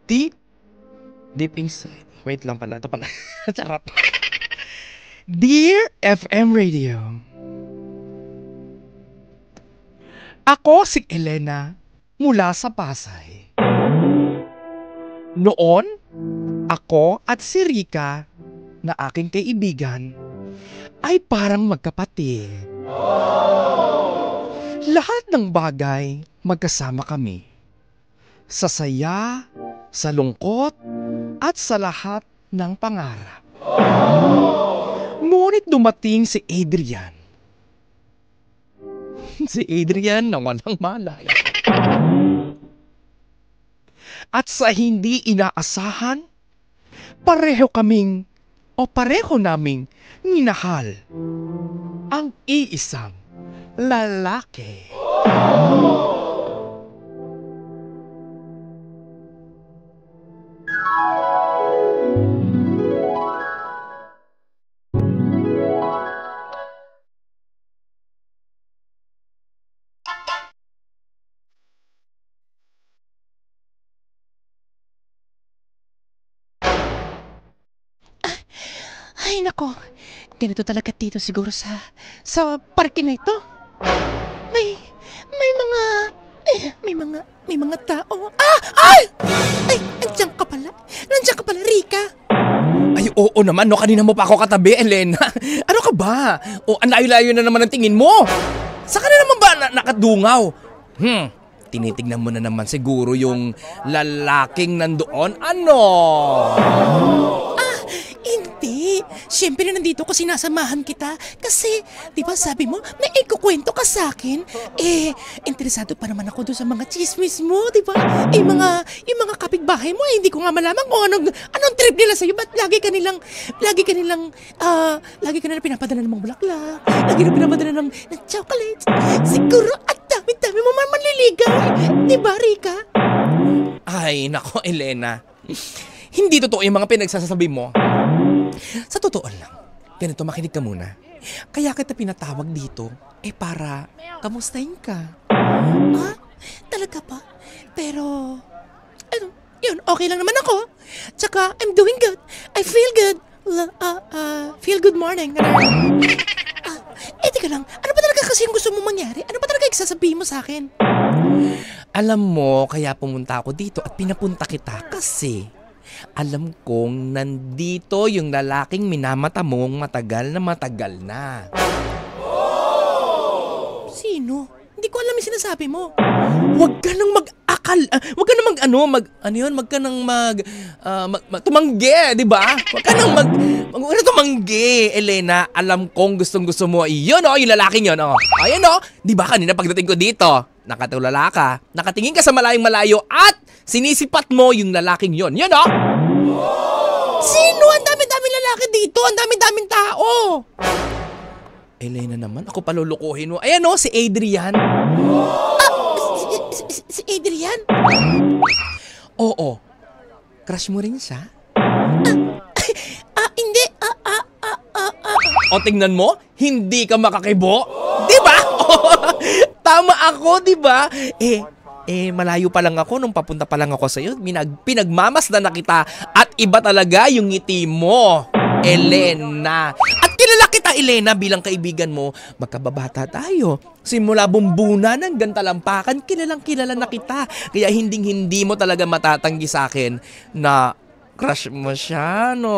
Deep, deep inside. Wait lang pala. Ito pala. Charot. Dear FM Radio, ako si Elena mula sa Pasay. Noon, ako at si Rika na aking kaibigan ay parang magkapatid. Lahat ng bagay magkasama kami. Sa saya, sa lungkot, at sa lahat ng pangarap. Ngunit dumating si Adrian. Si Adrian na walang malay. At sa hindi inaasahan, pareho naming minahal ang iisang lalaki. Ay nako, ganito talaga dito siguro sa parke na ito. May mga tao. Ay! Ay, nandiyan ka pala, Rika. Ay, oo naman, no? Kanina mo pa ako katabi, Elena. Ano ka ba? O, ang layo-layo na naman ang tingin mo. Saan ka na naman ba nakadungaw? Tinitignan mo na naman siguro yung lalaking nandoon. Ano? Hindi. Siyempre nandito ko sinasamahan kita. Kasi, di ba sabi mo, may ikukwento ka sa akin. Interesado pa naman ako doon sa mga chismis mo, di ba? Yung mga kapitbahay mo, hindi ko nga malaman kung anong trip nila sa'yo. Ba't lagi ka nilang pinapadala ng mga bulaklak. Lagi na pinapadala ng chocolates. Siguro, at dami-dami mo man manliligaw. Di ba, Rika? Ay, nako, Elena. Hindi totoo yung mga pinagsasabi mo. Sa totoo lang, ganito, makinig ka muna. Kaya kita pinatawag dito, para kamustahin ka. Talaga ba? Pero, yun, okay lang naman ako. Tsaka, I'm doing good. I feel good. Feel good morning. Teka lang, ano ba talaga kasi yung gusto mo mangyari? Ano ba talaga yung sasabihin mo sa akin? Alam mo, kaya pumunta ako dito at pinapunta kita kasi alam kong nandito yung lalaking minamata mong matagal na. Sino? Hindi ko alam yung sinasabi mo. Huwag ka nang mag-akal. Huwag ka nang tumanggi, di ba? Huwag ka nang tumanggi, Elena. Alam kong gustong-gusto mo. Yun, yung lalaking yun, Ayan, di ba kanina pagdating ko dito, nakatulala ka, nakatingin ka sa malayong-malayo at sinisipat mo yung lalaking yun. Yun, Sino? Ang dami-dami lalaki dito. Ang dami-daming tao. Elena naman, ako palulukuhin mo. Ayan, si Adrian. Si Adrian? Oo. Crush mo rin siya? Hindi. O, tingnan mo, hindi ka makakibo. Di ba? Tama ako, di ba? Malayo pa lang ako nung papunta pa lang ako sa'yo. Pinagmamasdan na kita at iba talaga yung ngiti mo, Elena. At kilala kita, Elena, bilang kaibigan mo. Magkababata tayo. Simula bumbuna ng gantalampakan, kilalang-kilala na kita. Kaya hindi mo talaga matatanggi sa akin na crush mo siya, no?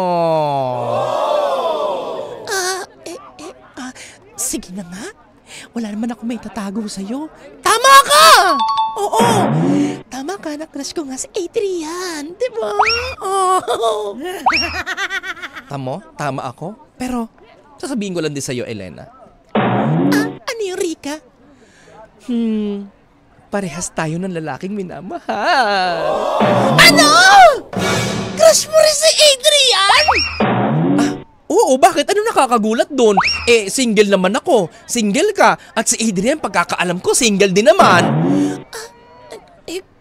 Sige na nga. Wala naman ako may tatago sa'yo. Tama ka! Oo! Tama ka, na-crush ko nga si Adrian. Diba? Oh. Tama ako. Pero, sasabihin ko lang din sa'yo, Elena. Ano yung Rika? Parehas tayo ng lalaking minamahal. Ano? Crush mo rin si Adrian? Oo, bakit? Ano nakakagulat doon? Single naman ako. Single ka. At si Adrian, pagkakaalam ko, single din naman.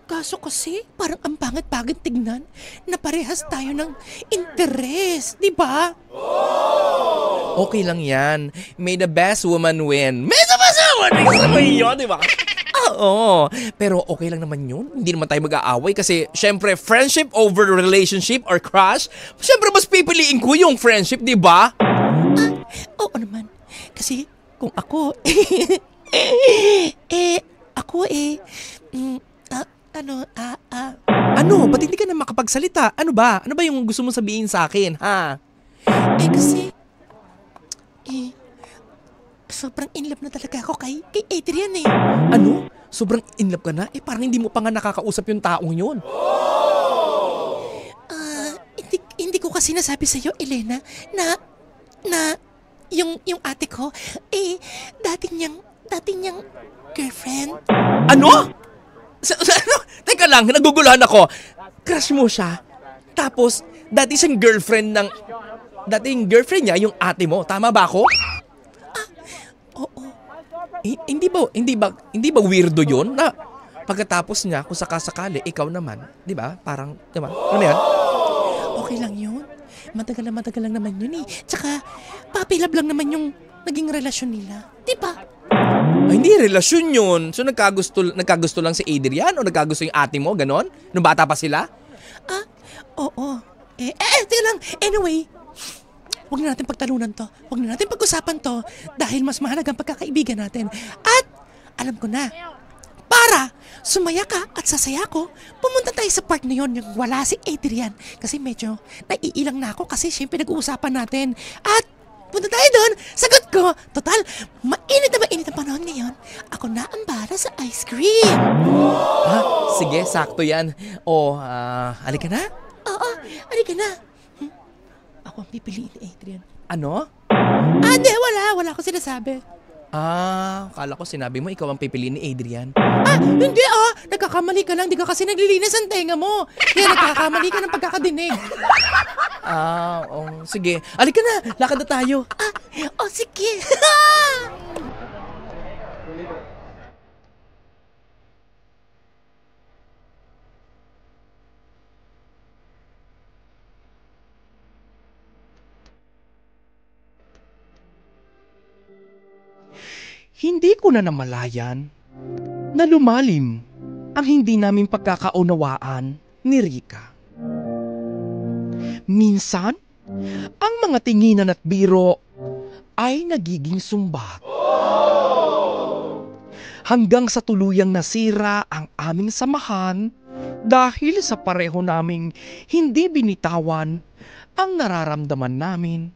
Kaso kasi, parang ang pangit-pangit tignan na parehas tayo ng interes, di ba? Okay lang yan. May the best woman win. May the best woman win! Gusto mo yun, di ba? Oo, pero okay lang naman yun. Hindi naman tayo mag-aaway kasi syempre friendship over relationship or crush, syempre mas pipiliin ko yung friendship, di ba? Oo naman. Kasi kung ako, ako Ano? Ba't hindi ka na makapagsalita? Ano ba? Ano ba yung gusto mong sabihin sa akin, ha? kasi, sobrang in love na talaga ako kay Adrian eh. Ano? Sobrang in love ka na? Parang hindi mo pa nga nakakausap yung taong yun. Hindi ko kasi nasabi sa'yo, Elena, na yung ate ko, dati niyang girlfriend. Ano? Ano? Teka lang, naguguluhan ako. Crush mo siya? Tapos, dati siyang girlfriend ng... Dating girlfriend niya, yung ate mo. Tama ba ako? Oo. Hindi ba weirdo yun? Na pagkatapos niya, kung sakasakali, ikaw naman. Di ba? Parang, di ba? Ano yan? Okay lang yun. Matagal lang naman yun eh. Tsaka, puppy love lang naman yung naging relasyon nila. Di ba? Ay, hindi, relasyon yun. So, nagkagusto lang si Adrian o nagkagusto yung ate mo, ganon? Nung bata pa sila? Oo. Teka lang. Anyway, huwag na natin pagtalunan to. Huwag na natin pag-usapan to dahil mas mahalaga ang pagkakaibigan natin. At, alam ko na, para sumaya ka at sasaya ko, pumunta tayo sa park na yon yung wala si Adrian. Kasi medyo naiilang na ako kasi syempre nag-uusapan natin. At, punta tayo doon. Sagot ko, total, mainit ang panahon ngayon. Ako na ang bara sa ice cream. Sige, sakto yan. O, halika na? Oo, halika na. Ako ang pipiliin ni Adrian. Ano? Hindi, wala akong sinasabi. Kala ko sinabi mo ikaw ang pipiliin ni Adrian. Hindi nagkakamali ka lang, di ka kasi naglilinis ang tenga mo. Kaya nagkakamali ka ng pagkakadinig. Sige. Halika na, lakad na tayo. Sige. Hindi ko na namalayan na lumalim ang hindi naming pagkakaunawaan ni Rika. Minsan, ang mga tinginan at biro ay nagiging sumbat. Hanggang sa tuluyang nasira ang aming samahan dahil sa pareho naming hindi binitawan ang nararamdaman namin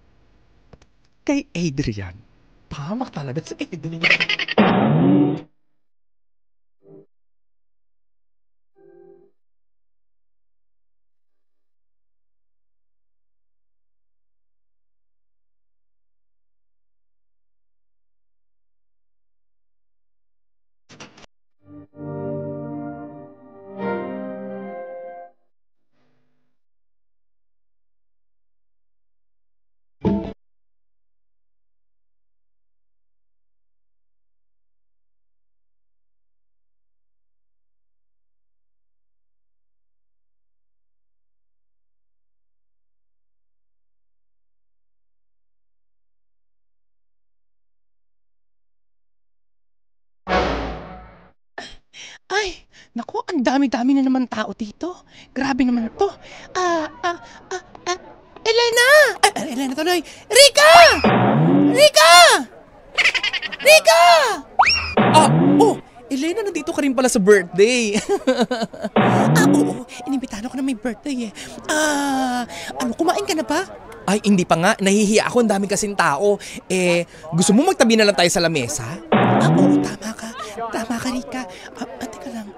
kay Adrian. Pahamak talaga sa Adrian. Ay, naku, ang dami-dami na naman tao dito. Grabe naman to. Elena! Elena tuloy. Rika! Rika! Rika! Elena, nandito ka rin pala sa birthday. Oo. Inimbitahan ako na may birthday eh. Kumain ka na ba? Ay, hindi pa nga. Nahihiya ako. Ang dami kasing tao. Gusto mo magtabi na lang tayo sa lamesa? Oo, tama ka. Tama ka, Rika. Teka lang.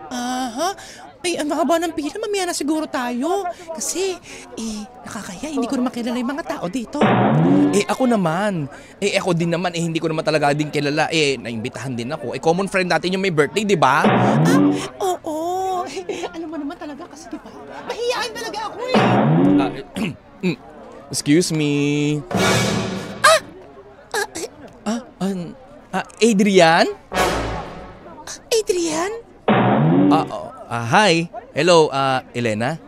Ay, ang haba ng pila. Mamaya na siguro tayo. Kasi, nakakaya. Hindi ko na makilala yung mga tao dito. Ako naman. Ako din naman. Hindi ko naman talaga din kilala. Naimbitahan din ako. Common friend natin yung may birthday, di ba? Oo. Alam mo naman talaga kasi, di ba? Mahihain talaga ako Excuse me. Adrian? Adrian? Hi. Hello, Elena?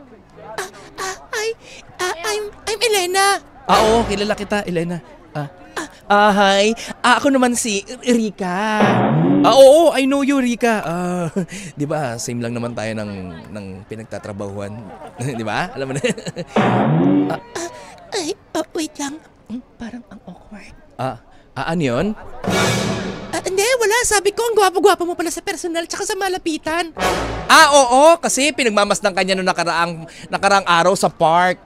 I'm Elena. Oo, kilala kita, Elena. Hi. Ako naman si Rika. Oo, I know you, Rika. 'Di ba, same lang naman tayo ng pinagtatrabahuan. 'Di ba? Alam mo na. Wait lang. Parang ang awkward. Ano 'yon? Hindi, wala. Sabi ko, ang gwapo-gwapo mo pala sa personal tsaka sa malapitan. Oo, kasi pinagmamasdan kanya noong nakaraang araw sa park.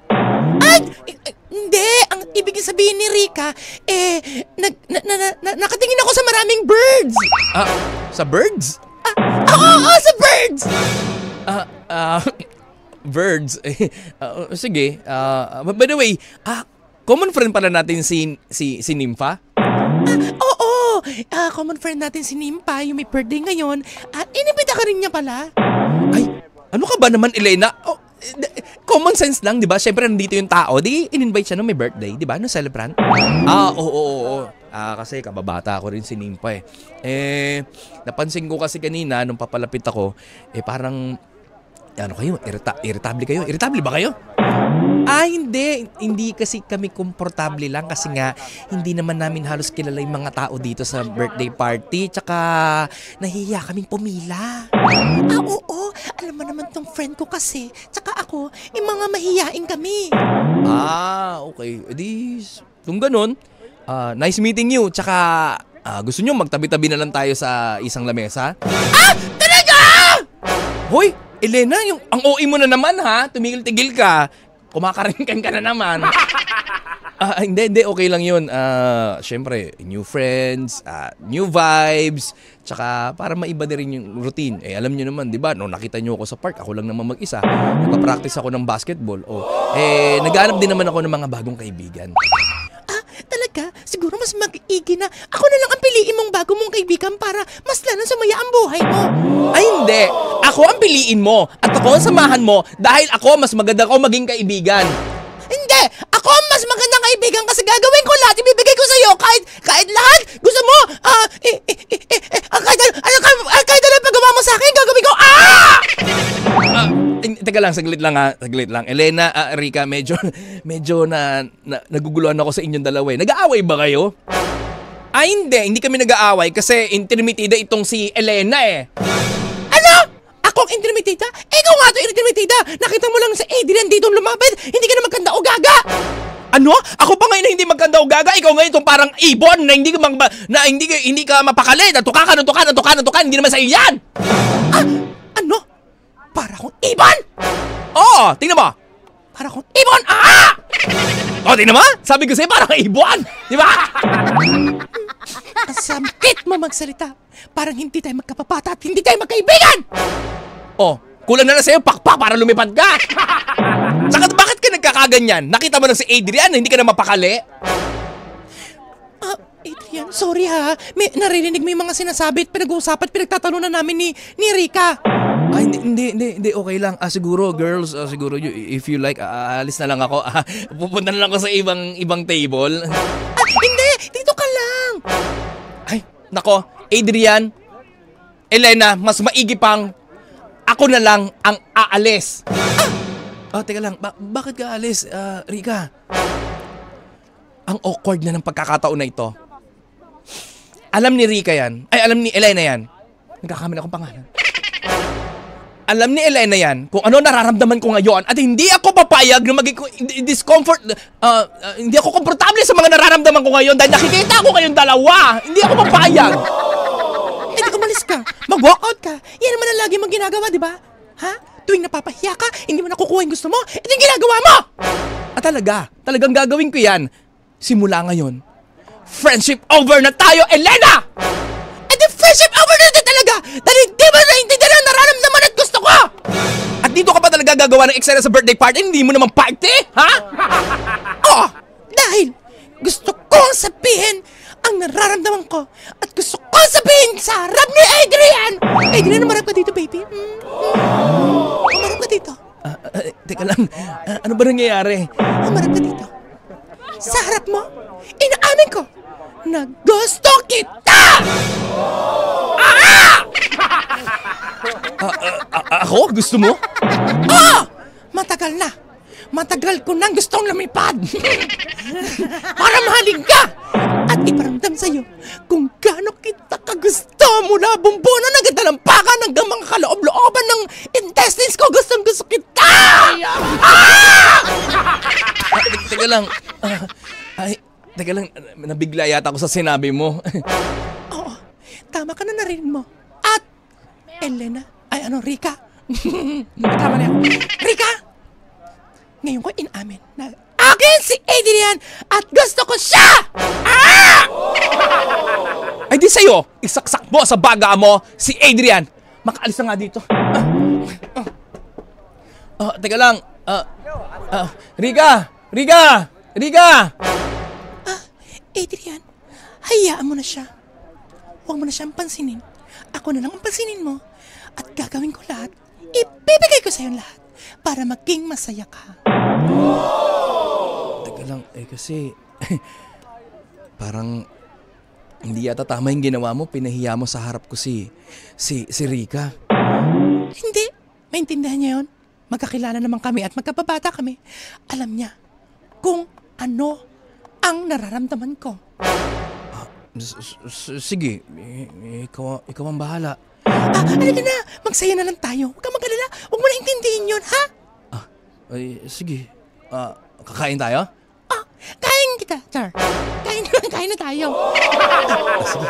Hindi. Ang ibig sabihin ni Rika, nakatingin ako sa maraming birds. Sa birds? Oo, sa birds. Birds. Sige. By the way, common friend pala natin si Nympha. Oo. Common friend natin si Nimpa, yung may birthday ngayon. Inibita ka rin niya pala. Ay, ano ka ba naman, Elena? Common sense lang, di ba? Siyempre, nandito yung tao. Di, in-invite siya nung may birthday, di ba? No celebrant? Oo. Kasi kababata ako rin si Nimpa napansin ko kasi kanina, nung papalapit ako, parang, ano kayo, irritable kayo? Irritable ba kayo? Hindi. Hindi kasi kami komportable lang kasi nga hindi naman namin halos kilala yung mga tao dito sa birthday party. Tsaka nahihiya kaming pumila. Oo. Alam mo naman tong friend ko kasi. Tsaka ako, yung mga mahihiyain kami. Okay. Kung ganun, nice meeting you. Tsaka gusto nyo magtabi-tabi na lang tayo sa isang lamesa? Talaga? Hoy, Elena, ang OA mo na naman ha. Tumigil-tigil ka. Kumakaringkan ka na naman. Hindi, okay lang yun. Siyempre, new friends, new vibes, tsaka para maiba din rin yung routine. Alam nyo naman, di ba, nung nakita nyo ako sa park, ako lang naman mag-isa. Nagpa-practice ako ng basketball. Naghanap din naman ako ng mga bagong kaibigan. Talaga? Siguro mas mag-iigi na ako na lang ang piliin mong bago mong kaibigan para mas lalo sumaya ang buhay mo. Ay, hindi. Ako ang piliin mo at ako ang samahan mo dahil ako mas maganda ko maging kaibigan. Hindi! Ako ang mas magandang kaibigan kasi gagawin ko lahat. Ibibigay ko sa'yo kahit lahat. Gusto mo? Kahit ano paggawa mo sa akin, gagawin ko. Teka lang, saglit lang. Elena, Rika, medyo naguguluhan ako sa inyong dalawa. Nag-aaway ba kayo? Hindi kami nag-aaway kasi intermitida itong si Elena Ano? Ako ang intermitida? Ikaw nga ito intermitida. Nakita mo lang sa Adrian dito lumapit. Hindi ka na magkanda o gaga. Ano? Ako pa ngayon na hindi magkanda o gaga. Ikaw ngayon itong parang ibon na hindi ka mapakali. Natuka. Hindi naman sa iyo yan. Ano? Para akong ibon? Oo, tingnan mo. Para akong ibon? Tingnan mo. Sabi ko sa'yo parang ibon. Di ba? Ang samkit mo magsalita. Parang hindi tayo magkapapata at hindi tayo magkaibigan. Kulang na sa'yo, pakpak para lumipad ka. Saka bakit ka nagkakaganyan? Nakita mo na si Adrian, hindi ka na mapakali? Adrian, sorry ha. May naririnig mo yung mga sinasabi at pinag-uusapan at pinagtatalunan namin ni Rika. Hindi, okay lang. Siguro, girls, siguro, if you like, alis na lang ako. Pupunta na lang ako sa ibang table. Hindi, dito ka lang. Ay, nako, Adrian, Elena, mas maigi pang ako na lang ang aalis. Teka lang, bakit ka aalis, Rika? Ang awkward na ng pagkakataon na ito. Alam ni Rika yan, alam ni Elena yan. Nagkakamali akong pangalan. Alam ni Elena yan kung ano nararamdaman ko ngayon at hindi ako papayag na maging discomfort, hindi ako komportable sa mga nararamdaman ko ngayon dahil nakikita ko kayong dalawa. Hindi ako papayag. Hindi umalis ka. Mag-walkout ka. Yan naman ang lagi mong ginagawa, di ba? Ha? Tuwing napapahiya ka, hindi mo nakukuha yung gusto mo, ito yung ginagawa mo! Talagang gagawin ko yan. Simula ngayon, friendship over na tayo, Elena! Friendship over na ito talaga! Dahil hindi mo naintindihan ang nararamdaman at gusto ko! At dito ka pa talaga gagawa ng eksena sa birthday party? Hindi mo naman party? Ha? Dahil gusto kong sabihin ang nararamdaman ko at gusto kong sabihin sa harap ni Adrian! Adrian, umarap ka dito, baby. Umarap ka dito. Teka lang, ano ba nangyayari? Umarap ka dito. Sa harap mo, inaamin ko na gusto kita! Ako? Gusto mo? Matagal na. Matagal ko nang gustong lumipad. Para mahalin ka. At at iparamdam sa'yo kung gaano kita kagusto mula bumbuno ng gandalampakan hanggang mga kaloob-looban ng intestines ko. Gusto kita! Teka lang. Teka lang. Nabigla yata ako sa sinabi mo. Oo, tama ka na narinig mo. At, Rika. Tama na yan. Rika! Ngayon ko inamin na akin si Adrian at gusto ko siya! Ay di sa'yo, isaksak mo sa baga mo si Adrian. Makaalis na nga dito. Teka lang. Rika! Adrian, hayaan mo na siya. Huwag mo na siyang pansinin. Ako na lang ang pansinin mo. At gagawin ko lahat. Ibibigay ko sa'yo lahat para maging masaya ka. Teka lang, kasi parang hindi yata tama yung ginawa mo. Pinahiya mo sa harap ko si Rika. Hindi. Maintindihan niya yun. Magkakilala naman kami at magkababata kami. Alam niya kung ano ang nararamdaman ko. Sige, ikaw ang bahala. Halika na. Magsaya na lang tayo. Huwag kang mag-alala. Huwag mo na intindihin yun, ha? Sige. Kakain tayo? Kain kita, Char. Kain na tayo. Sige.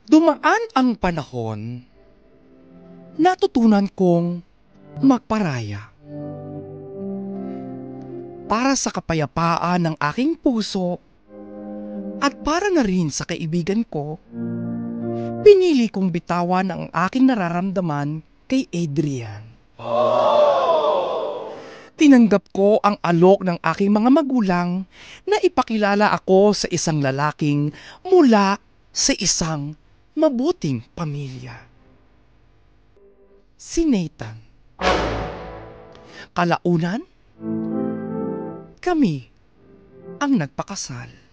Dumaan ang panahon, natutunan kong magparaya. Para sa kapayapaan ng aking puso at para na rin sa kaibigan ko, pinili kong bitawan ang aking nararamdaman kay Adrian. Tinanggap ko ang alok ng aking mga magulang na ipakilala ako sa isang lalaking mula sa isang mabuting pamilya. Si Nathan. Kalaunan, kami ang nagpakasal.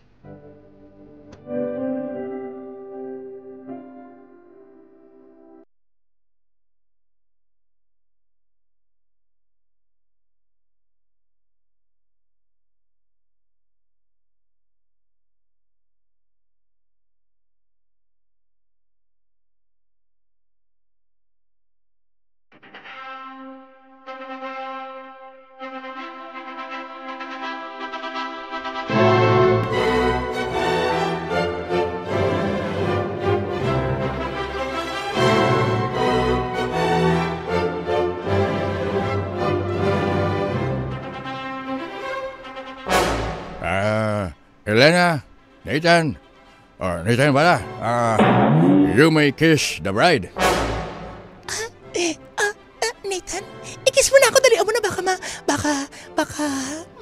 Elena, Nathan, Nathan pala, you may kiss the bride. Nathan, ikis mo na ako, dali mo na baka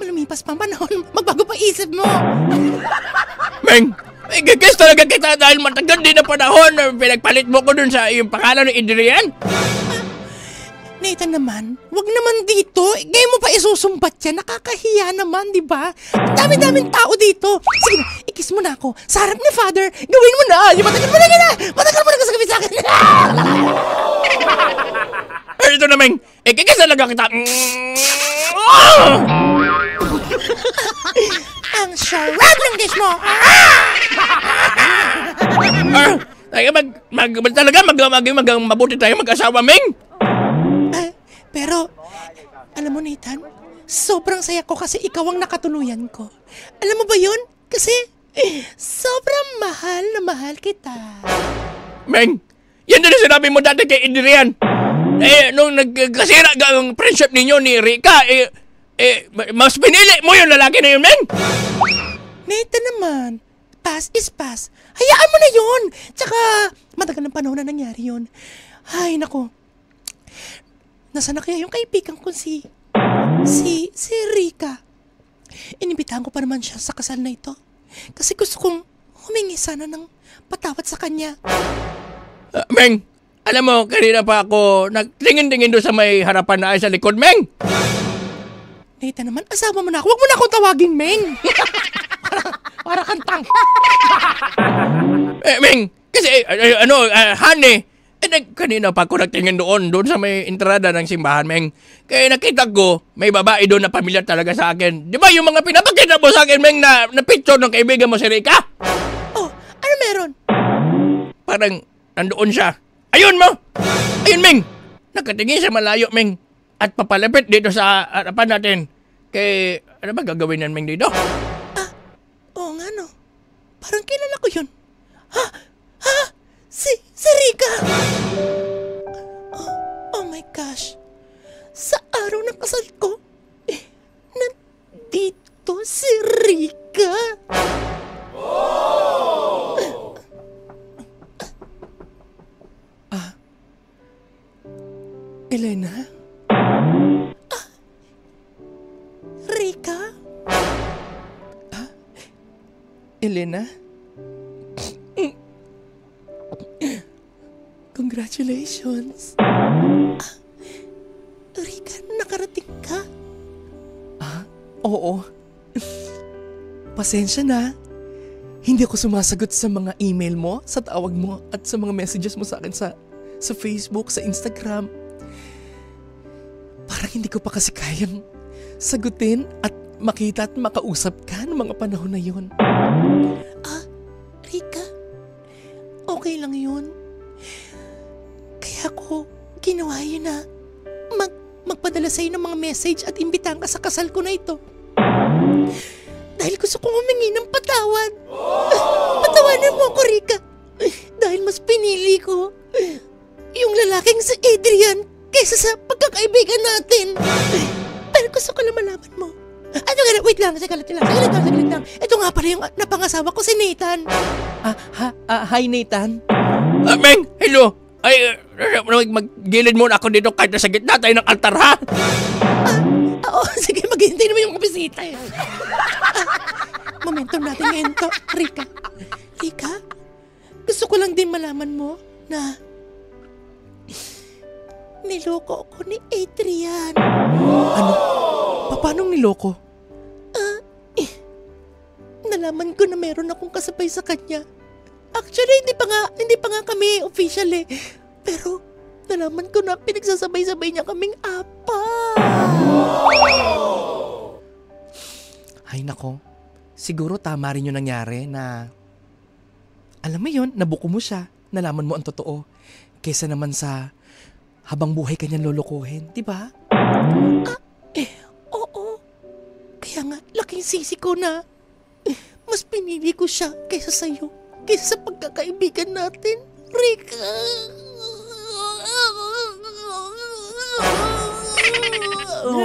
lumipas pa ang panahon, magbago pa isip mo. Meng, kiss talaga kita dahil matagal din na panahon, pinagpalit mo ko dun sa yung pangalan ni Adrian. Nathan naman, wag naman dito. Ngayon mo pa isusumbat yan. Nakakahiya naman, di ba? Ang dami-daming tao dito. Sige na, ikis mo na ako. Sa harap ni Father, gawin mo na. Matagal mo na. Matagal mo na kasi sa akin. Ito na, Meng. Kikis talaga kita. Ang sarap ng kiss mo. Mabuti tayo mag-asawa, Meng. Pero, alam mo Nathan, sobrang saya ko kasi ikaw ang nakatuluyan ko. Alam mo ba yun? Kasi, sobrang mahal na mahal kita. Meng, yan din ang sinabi mo dati kay Adrian. Nung nagkasira ang friendship ninyo ni Rika, mas pinili mo yung lalaki na yun, Meng. Nathan naman, past is past. Hayaan mo na yun. Tsaka, matagal ng panahon na nangyari yun. Ay, nako. Nasaan na kaya yung kaibigan ko si Rika? Inibitahan ko pa naman siya sa kasal na ito. Kasi gusto kong humingi sana ng patawad sa kanya. Meng, alam mo, kanina pa ako nagtingin-tingin doon sa may harapan na ay sa likod, Meng. Nathan naman, asawa mo na ako. Huwag mo na akong tawagin, Meng. Para kantang. Meng, kasi, honey, kanina pa ako nagtingin doon sa may entrada ng simbahan, Meng. Kaya nakita ko, may babae doon na pamilyar talaga sa akin. Di ba yung mga pinapakita mo sa akin, Meng, na picture ng kaibigan mo si Rika? Oh, ano meron? Parang nandoon siya. Ayun mo! Ayun, Meng! Nakatingin sa malayo, Meng. At papalapit dito sa harapan natin. Kaya, ano ba gagawin yan, Meng, dito? Oo nga no. Parang kilala ko yun. Ha? Si Rika! Oh my gosh. Sa araw ng kasal ko, nandito si Rika. Elena? Rika? Elena? Congratulations. Rika, nakarating ka? Oo. Pasensya na. Hindi ako sumasagot sa mga email mo, sa tawag mo, at sa mga messages mo sa akin sa Facebook, sa Instagram. Parang hindi ko pa kasi kayang sagutin at makita at makausap ka ng mga panahon na yun. Rika, okay lang yun. Kaya ko ginawa yun na magpadala sa'yo ng mga message at imbitahan ka sa kasal ko na ito. Dahil gusto kong humingi ng patawad. Patawanan mo ako, Rika. Dahil mas pinili ko yung lalaking si Adrian kaysa sa pagkakaibigan natin. Pero gusto ko lang malaman mo. Wait lang, saglit lang. Ito nga pala yung napangasawa ko, si Nathan. Hi, Nathan. Meng, hello. Ay, maggilid muna ako dito kahit nasa gitna tayo ng altar, ha? Oo, sige, maghihintay naman yung bisita eh. Momentum natin ngayon to, Rika. Rika, gusto ko lang din malaman mo na niloko ako ni Adrian. Ano? Paano niloko? Nalaman ko na meron akong kasabay sa kanya. Actually, hindi pa nga kami official eh. Pero nalaman ko na pinagsasabay-sabay niya kaming Ay nako, siguro tama rin yung nangyari na, alam mo yun, nabuko mo siya, nalaman mo ang totoo, kaysa naman sa habang buhay kanyang lulukuhin, di ba? Oo. Kaya nga, laking sisi ko na mas pinili ko siya kaysa sa'yo, kaysa sa pagkakaibigan natin, Rika.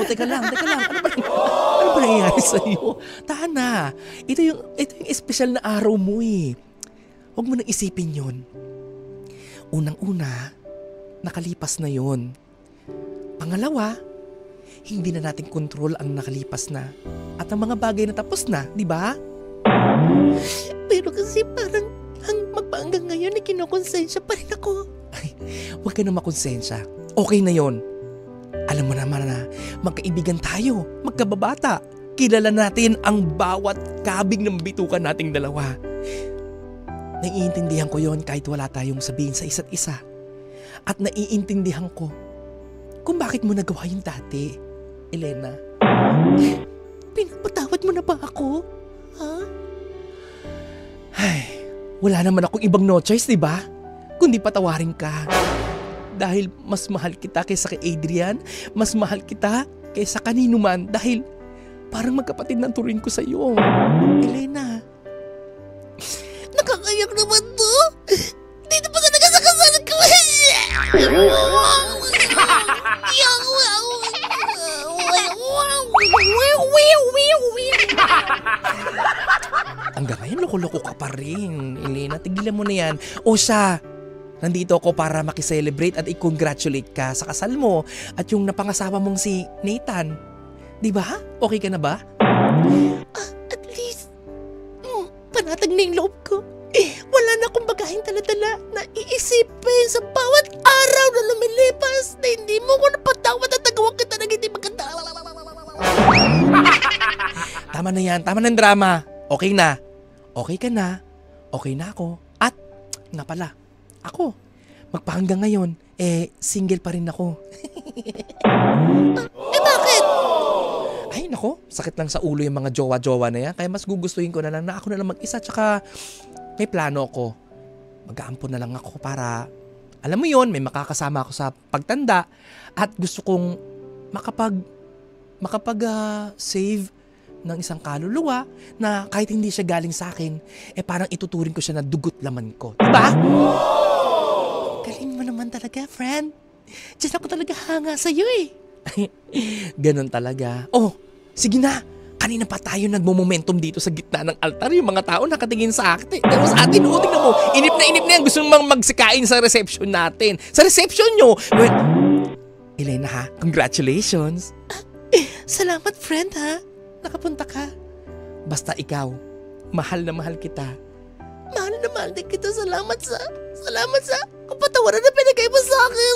Teka lang. Ano ba nangyayari sa'yo? Tahan na. Ito yung espesyal na araw mo eh. Huwag mo nang isipin yun. Unang-una, nakalipas na yun. Pangalawa, hindi na natin kontrol ang nakalipas na. At ang mga bagay na tapos na, di ba? Pero kasi parang hanggang ngayon kinokonsensya pa rin ako. Ay, huwag ka na makonsensya. Okay na yon. Alam mo naman na magkaibigan tayo, magkababata. Kilala natin ang bawat kabig ng bitukan nating dalawa. Naiintindihan ko yon kahit wala tayong sabihin sa isa't isa. At naiintindihan ko kung bakit mo nagawa yung dati, Elena. Pinapatawad mo na ba ako? Ha? Ay, wala naman akong ibang no choice, di ba? Kundi patawarin ka. Dahil mas mahal kita kaysa kay Adrian, mas mahal kita kaysa kanino man dahil parang magkapatid ng turing ko sa iyo. Elena. Nakakayak naman to. Dito pa ka nagkasakasal ko. Hanggang ngayon, loko-loko ka pa rin. Elena, tigilan mo na yan. O siya, nandito ako para makiselebrate at i-congratulate ka sa kasal mo at yung napangasawa mong si Nathan. Di ba? Okay ka na ba? At least, panatag na yung loob ko. Wala na akong bagahing talatala na iisipin sa bawat araw na lumilipas na hindi mo ko napatawad at nagawa kita na hindi maganda. Tama na yan. Tama na yung drama. Okay na. Okay ka na. Okay na ako. At, nga pala, ako, magpahanggang ngayon, single pa rin ako. Bakit? Ay, nako, sakit lang sa ulo yung mga jowa-jowa na yan. Kaya mas gugustuhin ko na lang na ako na lang mag-isa. Tsaka, may plano ako. Mag-aampon na lang ako para, alam mo yon, may makakasama ako sa pagtanda. At gusto kong makapag-save ng isang kaluluwa na kahit hindi siya galing sa akin, parang ituturing ko siya na dugot laman ko. Diba? Galing mo naman talaga, friend. Diyan ako talaga hanga sa'yo eh. Ganon talaga. Oh, sige na. Kanina pa tayo nagmo-momentum dito sa gitna ng altar. Yung mga tao nakatingin sa atin. Pero sa atin, tingnan mo. Inip na yan. Gusto nang magsikain sa reception natin. Sa reception nyo. Well, Elena ha, congratulations. Salamat, friend ha. Nakapunta ka. Basta ikaw, mahal na mahal kita. Mahal na mahal din kita. Salamat sa kapatawaran na pinagay mo sa akin.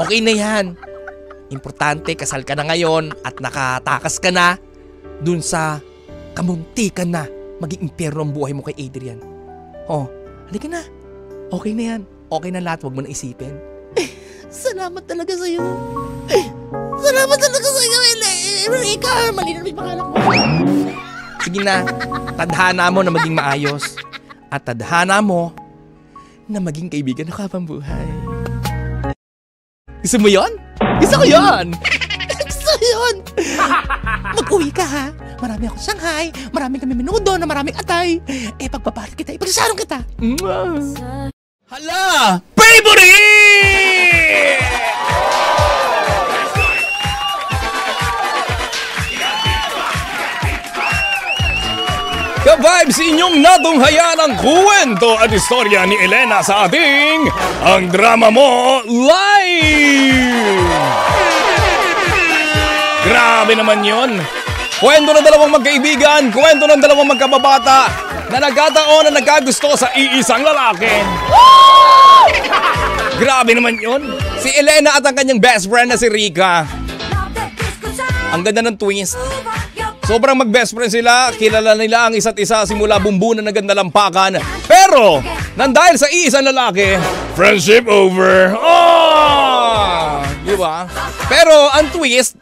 Okay na yan. Importante, kasal ka na ngayon at nakatakas ka na dun sa kamuntikan na maging impyerno ang buhay mo kay Adrian. Oh, halika na. Okay na yan. Okay na lahat, wag mo na isipin. Salamat talaga sa'yo. Salamat talaga sa'yo, Erika. Mali na yung pangalan mo. Sige na, tadhana mo na maging maayos. At tadhana mo na maging kaibigan na habang buhay. Gusto mo yon? Gusto ko yon! Gusto yun! Mag-uwi ka ha. Marami akong Shanghai. Marami kami menudo na maraming atay. Pagbabalat kita, ipagsasaron kita. Hala! Favorite! Ka-vibes, inyong natunghayan ang kwento at istorya ni Elena sa ating Ang Drama Mo Live! Grabe naman yon. Kwento ng dalawang magkaibigan, kwento ng dalawang magkababata na nagkataon na nagkagusto sa iisang lalaki. Grabe naman yon. Si Elena at ang kanyang best friend na si Rika. Ang ganda ng twist. Sobrang mag-best friend sila, kilala nila ang isa't isa simula bumbunan ng ganda lampakan. Pero, nang dahil sa iisang lalaki, friendship over. Oh! Di ba? Pero ang twist,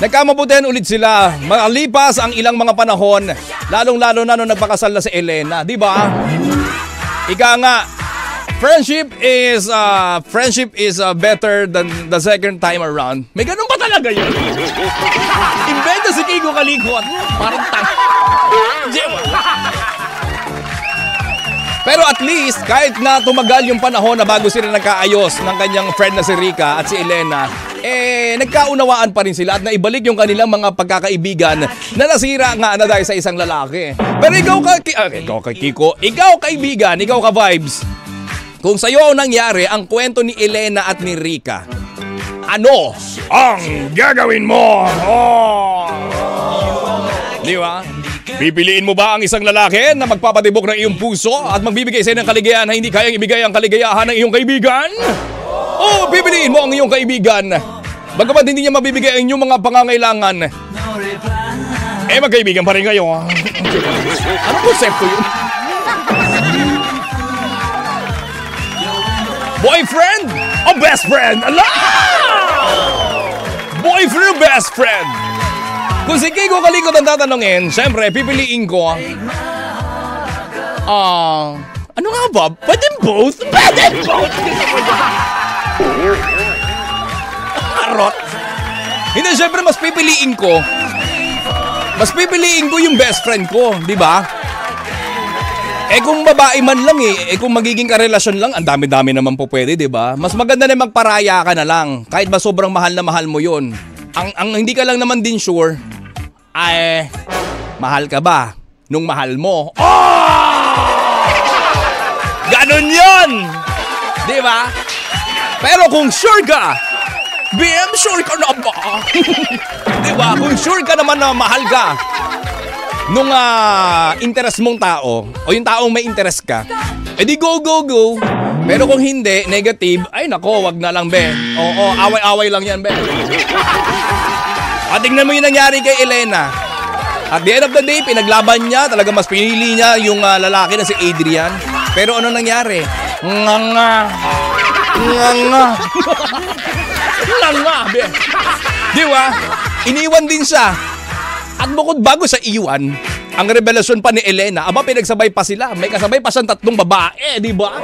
nagkamabutihan ulit sila. Makalipas ang ilang mga panahon, lalong-lalo na nung nagpakasal na si Elena. Di ba? Ika nga, friendship is better than the second time around. May ganun pa talaga yun. Invento si Kiko Kalikot. Parang Pero at least, kahit na tumagal yung panahon na bago sila nagkaayos ng kanyang friend na si Rika at si Elena, nagkaunawaan pa rin sila at naibalik yung kanilang mga pagkakaibigan na nasira nga na dahil sa isang lalaki. Pero ikaw Kiko, ikaw kaibigan, ikaw ka vibes. Kung sa'yo nangyari ang kwento ni Elena at ni Rika, ano ang gagawin mo? Oh! Di ba? Pipiliin mo ba ang isang lalaki na magpapatibok ng iyong puso at magbibigay sa'yo ng kaligayahan na hindi kayang ibigay ang kaligayahan ng iyong kaibigan? O pipiliin mo ang iyong kaibigan, bagamat hindi niya mabibigay ang iyong mga pangangailangan, magkaibigan pa rin kayo. Anong konsepto yun? Boyfriend o best friend? Ala! Boyfriend o best friend? Kung si Kiko Kalikot ang tatanungin, syempre, pipiliin ko. Ano nga ba? Pwede both? Pwede both! Arot! Hindi, syempre, mas pipiliin ko yung best friend ko, di ba? Kung babae man lang kung magiging karelasyon lang, ang dami-dami naman po pwede, di ba? Mas maganda na magparaya ka na lang, kahit ba sobrang mahal na mahal mo yon. Ang hindi ka lang naman din sure, Ay, mahal ka ba nung mahal mo? Oh! Ganon yun! Di ba? Pero kung sure ka, BM, sure ka na ba? Di ba? Kung sure ka naman na mahal ka nung interest mong tao o yung taong may interest ka, edi go, go, go. Pero kung hindi, negative, ay nako, wag na lang, be. Oo, away-away lang yan, be. At tingnan mo yung nangyari kay Elena. At the end of the day, pinaglaban niya, talaga mas pinili niya yung lalaki na si Adrian. Pero ano nangyari? Nga. Be. Di ba? Iniwan din siya. At bukod bago sa iwan, ang revelasyon pa ni Elena, pinagsabay pa sila. May kasabay pa siyang 3 babae, di ba?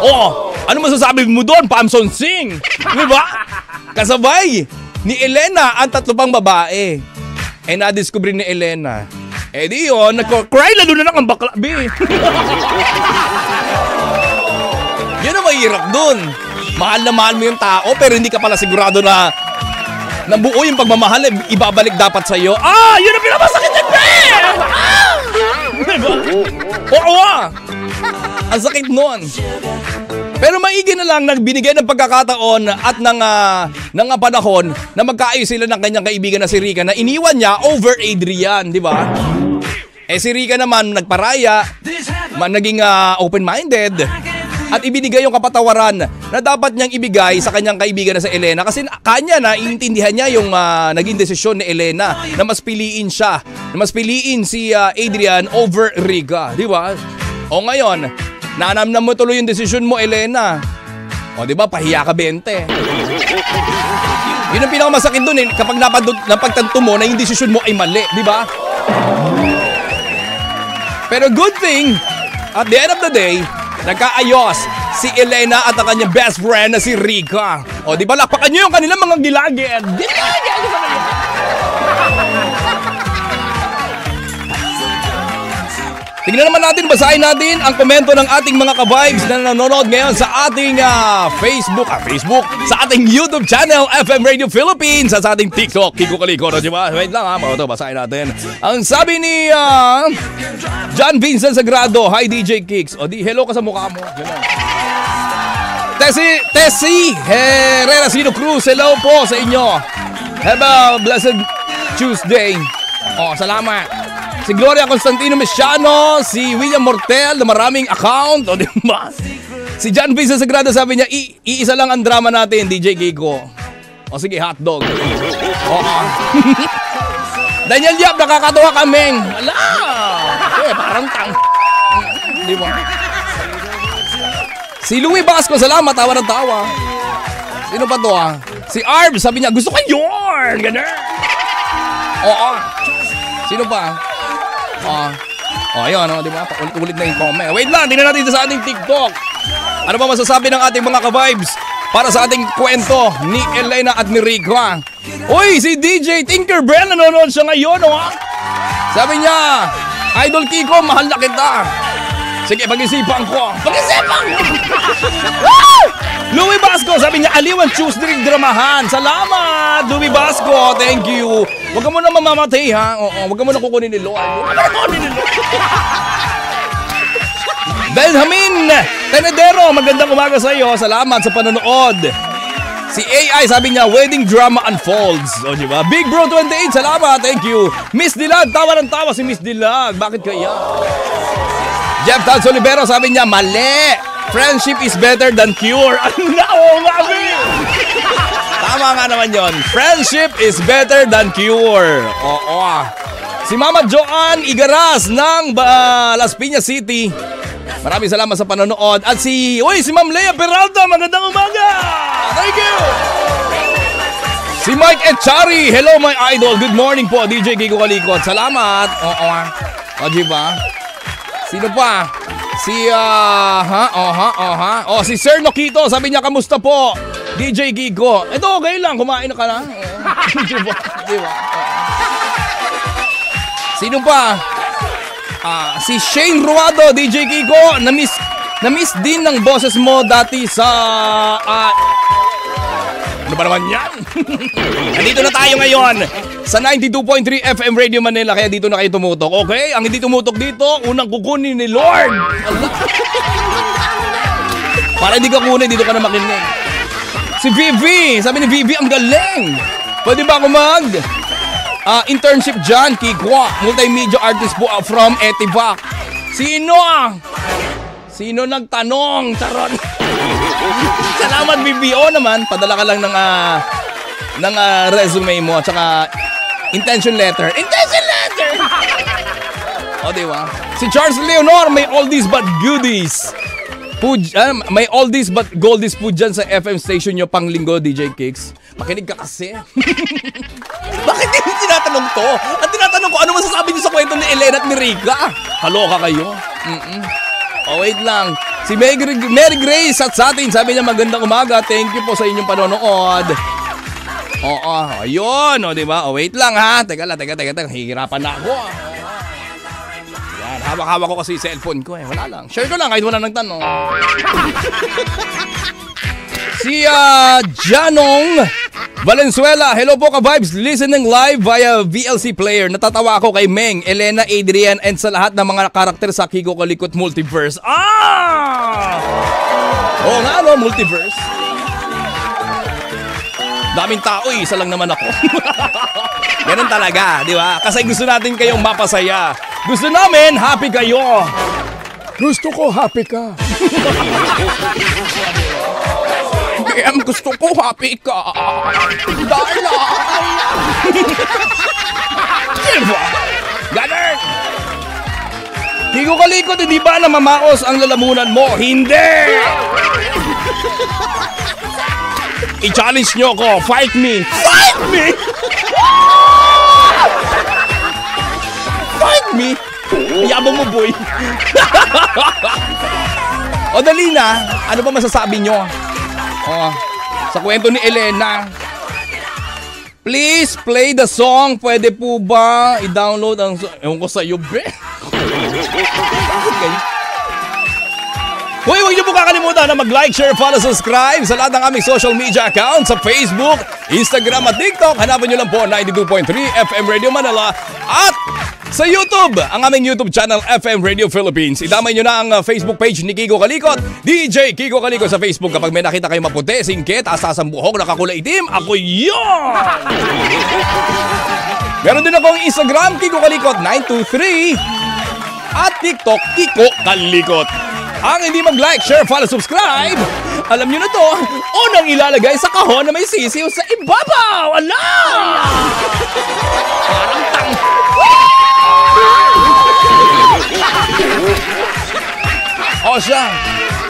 Oo, ano masasabi mo doon, Pamson Singh? Di ba? Kasabay ni Elena ang 3 pang babae. Na-discover ni Elena. Di yun, nagko-cry lalo na lang ang bakla, be. Yun ang mahirap dun. Mahal na mahal mo yung tao, pero hindi ka pala sigurado na buo yung pagmamahal, ibabalik dapat sa'yo. Yun ang pinamasakit yan, be! Diba? Oo, ang sakit nun. Pero maigi na lang nagbinigay ng pagkakataon at ng panahon na magkaayos sila ng kanyang kaibigan na si Rica na iniwan niya over Adrian, di ba? Si Rica naman nagparaya, naging open-minded at ibinigay yung kapatawaran na dapat niyang ibigay sa kanyang kaibigan na si Elena kasi kanya na iintindihan niya yung naging desisyon ni Elena na mas piliin siya, na mas piliin si Adrian over Rica, di ba? O ngayon, nanamnam mo tuloy yung desisyon mo, Elena. O di ba, pahiya ka 20. Yun ang pinakamasakit dun kapag napagtanto mo na yung desisyon mo ay mali, di ba? Pero good thing, at the end of the day, nagkaayos si Elena at ang kanyang best friend na si Rica. O di ba, lapakan nyo yung kanilang mga gilagid. Tingnan naman natin, basahin natin ang komento ng ating mga ka-vibes na nanonood ngayon sa ating Facebook, sa ating YouTube channel, FM Radio Philippines, sa ating TikTok, Kiko Kaliko, di ba? Wait lang ito, basahin natin. Ang sabi ni John Vincent Sagrado, hi DJ Kicks. O di, hello ka sa mukha mo. Ganun. Tessie Herrera Sino Cruz, hello po sa inyo. Have a blessed Tuesday. Salamat. Si Gloria Constantino Mesiano, si William Mortel na maraming account, o di ba? Si John Vincent Sagrado sabi niya, iisa lang ang drama natin, DJ Kiko. O sige, hotdog. Daniel Yap, nakakatuwa kaming. Ala! Parang tang. Di ba? Si Louie Basco, salamat, tawa ng tawa. Sino pa to Si Arb, sabi niya, gusto ko yun! Ganun. Sino pa? Ayun, di ba? Ulit na yung comment. Wait lang, tingnan natin sa ating TikTok. Ano ba masasabi ng ating mga ka-vibes para sa ating kwento ni Elena at ni Rica? Uy, si DJ Tinkerbell, nanonood siya ngayon, Sabi niya, Idol Kiko, mahal na kita. Sige, pag-isipan ko. Louie Basco, sabi niya, aliwan Tuesday dramahan. Salamat, Louie Basco. Thank you. Huwag ka muna mamamatay, ha? Huwag ka muna kukunin ni Lord. Benjamin Tenedero, magandang umaga sa iyo. Salamat sa panonood. Si AI, sabi niya, wedding drama unfolds. O, di ba? Big Bro 28, salamat. Thank you. Miss Dilag, tawa ng tawa si Miss Dilag. Bakit kaya? Jeff Tad Solibero, sabi niya, mali. Friendship is better than cure. Tama nga naman yon. Friendship is better than cure. Si Mama Joanne Igaras ng Las Piñas City. Maraming salamat sa panonood. At si Ma'am Lea Peralta, magandang umaga. Thank you. Si Mike Echari, hello my idol. Good morning po, DJ Kiko Kalikot. Salamat. Diba? Sino pa? Si Sir Nokito, sabi niya, kamusta po? DJ Kiko. Ito, okay lang, kumain na ka na. Diba? Sino pa? Si Shane Ruado, DJ Kiko, na-miss din ng boses mo dati sa... ano ba naman yan? Nandito na tayo ngayon sa 92.3 FM Radio Manila, kaya dito na kayo tumutok. Okay? Ang hindi tumutok dito, unang kukunin ni Lord. Para hindi ka kunin, dito ka na makinig. Si Vivi, sabi ni Vivi, ang galing. Pwede ba ako internship dyan, Kikwa, multimedia artist po from Etivac. Sino? Sino nagtanong? Charon. Salamat, Vivi. O naman, padala ka lang ng resume mo at saka intention letter. Intention letter! O, diba? Si Charles Leonor, may oldies but goodies. May oldies but goldies po dyan sa FM station nyo pang linggo, DJ Kicks. Makinig ka kasi. Bakit hindi tinatanong to? At tinatanong ko, ano masasabi niyo sa kwento ni Elena at ni Rica? Kaloka kayo? Oh, wait lang. Si Mary Grace at sa atin, sabi niya magandang umaga. Thank you po sa inyong panonood. Oo, ayun. O, diba? O, wait lang ha. Teka. Hihirapan na ako. Yan, hawak-hawak ko kasi yung cellphone ko eh. Wala lang. Share ko lang kahit wala nagtanong. Si Janong Valenzuela, hello po ka-vibes, listening live via VLC player. Natatawa ako kay Meng, Elena, Adrian, and sa lahat ng mga karakter sa Kiko Kalikot Multiverse. Oo nga no, Multiverse. Daming tao, isa lang naman ako. Ganun talaga, di ba? Kasi gusto natin kayong mapasaya. Gusto namin, happy kayo. Gusto ko, happy ka. Gusto ko, happy ka. Darla. Diba? Ganun. Kiko Kalikot, hindi ba na mamaos ang lalamunan mo? Hindi! I-challenge nyo ko. Fight me. Fight me? Fight me? Yabang mo, boy. O dali na. Ano ba masasabi nyo? Sa kwento ni Elena. Please play the song. Pwede po ba i-download ang song? Ewan ko sa'yo, be. Okay. Huwag niyo po kakalimutan na mag-like, share, follow, subscribe sa lahat ng aming social media account sa Facebook, Instagram at TikTok. Hanapin niyo lang po 92.3 FM Radio Manila at sa YouTube, ang aming YouTube channel FM Radio Philippines. Idamay nyo na ang Facebook page ni Kiko Kalikot, DJ Kiko Kalikot sa Facebook. Kapag may nakita kayo maputi, singkit, asas ang buhok, nakakulay itim, ako yun! Meron din akong Instagram, Kiko Kalikot 923 at TikTok, Kiko Kalikot. Ang hindi mag-like, share, follow, subscribe, alam nyo na to, unang ilalagay sa kahon na may sisiw sa ibabaw. Ala! Parang tang... O siya,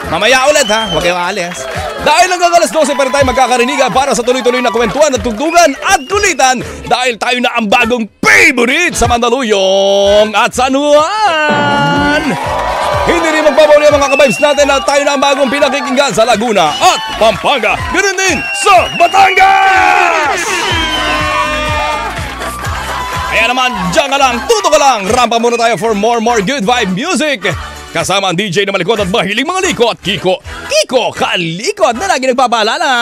mamaya ulit ha, huwag kayong aalis. Dahil hanggang alas 12 pa rin tayo magkakarinigan para sa tuloy-tuloy na kwentuhan at tugtugan at kulitan dahil tayo na ang bagong favorite sa Mandaluyong at San Juan. Hindi rin magpapawali ang mga ka-vibes natin na tayo na ang bagong pinakikinggan sa Laguna at Pampanga. Ganun din sa Batangas! Kaya naman, dyan ka lang, tuto ka lang. Rampa muna tayo for more good vibe music. Kasama ang DJ na malikot at mahiling mga likot, Kiko Kalikot na lagi nagpapaalala.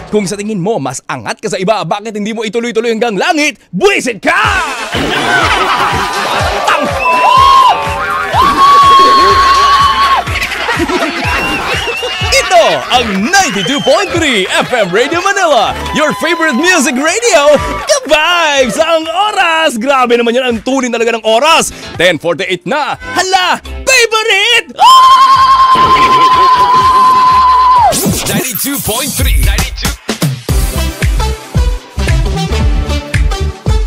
Kung sa tingin mo mas angat ka sa iba, bakit hindi mo ituloy-tuloy hanggang langit? Buwisit ka! Ito ang 92.3 FM Radio Manila, your favorite music radio. Ka-vibes ang oras. Grabe naman yan, ang tunin talaga ng oras. 10:48 na. Hala, favorite! 92.3